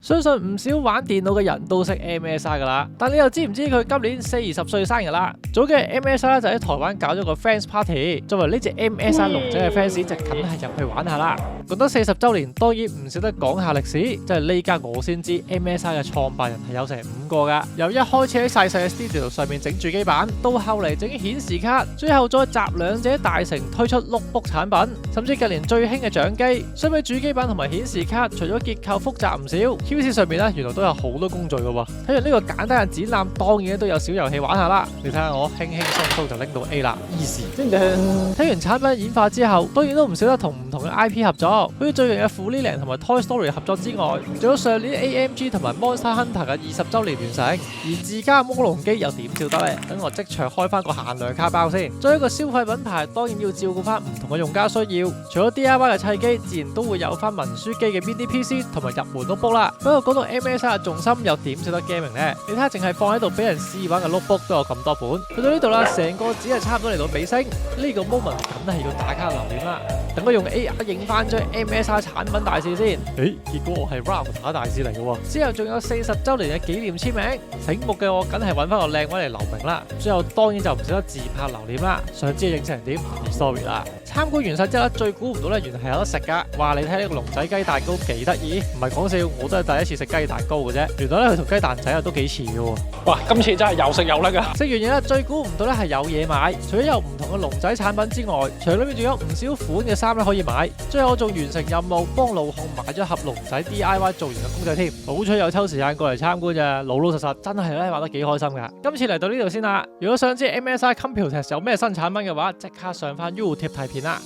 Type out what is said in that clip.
相信唔少玩電腦嘅人都識 MSI 噶啦，但你又知唔知佢今年40歲生日啦？早幾日 MSI 就喺台灣搞咗個 fans party， 作為呢隻 MSI 龍仔嘅 fans 就梗係入去玩下啦。講得40週年，當然唔少得講下歷史，即係呢家我先知 MSI 嘅創辦人係有成5個噶，由一開始喺細細嘅 studio 上面整主機板，到後嚟整顯示卡，最後再集兩者大成推出 notebook 產品，甚至近年最興嘅掌機。相比主機板同埋顯示卡，除咗結構複雜唔少 ，QC 上面咧原來都有好多工序噶喎。睇完呢個簡單嘅展覽，當然都有小遊戲玩下啦。你睇下我輕輕鬆鬆就拎到 A 啦 ，easy。睇完產品演化之後，當然都唔少得同唔同嘅 IP 合作，好似最近嘅 Furiland 同埋 Toy Story 合作之外，仲有上年 AMG 同埋 Monster Hunter 嘅20週年完成，而自家魔龍機又點少得呢？等我即場開翻個限量卡包先。作為一個消費品牌，當然要照顧翻唔同嘅用家需要。除咗 DIY 嘅砌機，自然都會有翻文書機嘅 mini PC 同埋入門 notebook 啦。不過講到 MSI 嘅重心，又點少得 gaming 呢？你睇下，淨係放喺度俾人試玩嘅 notebook 都有咁多款。去到呢度啦，成個只係差唔多嚟到尾聲。呢個 moment 梗係要打卡留念啦。等我用 AR 影翻張 MSI 產品大使先。結果我係 RAW 打大使嚟嘅喎。之後仲有40週年嘅紀念簽名，醒目嘅我梗係揾翻個靚位嚟留名啦。最後當然就唔少得自拍留念啦。想知影成點 ？sorry 啦。參觀完晒之後咧，最估唔到咧，原來係有得食噶。哇！你睇呢個龍仔雞蛋糕幾得意，唔係講笑，我都係第一次食雞蛋糕嘅啫。原來咧佢同雞蛋仔啊都幾似嘅喎。哇！今次真係有食有拎啊！食完嘢咧，最估唔到咧係有嘢買，除咗有唔同嘅龍仔產品之外，場裏面仲有唔少款嘅衫咧可以買。最後我仲完成任務，幫路控買咗盒龍仔 DIY 做完嘅公仔添。好彩有抽時間過嚟參觀咋，老老實實真係咧玩得幾開心噶。今次嚟到呢度先啦。如果想知 MSI Computex 有咩新產品嘅話，即刻上翻 YouTube 睇片啦。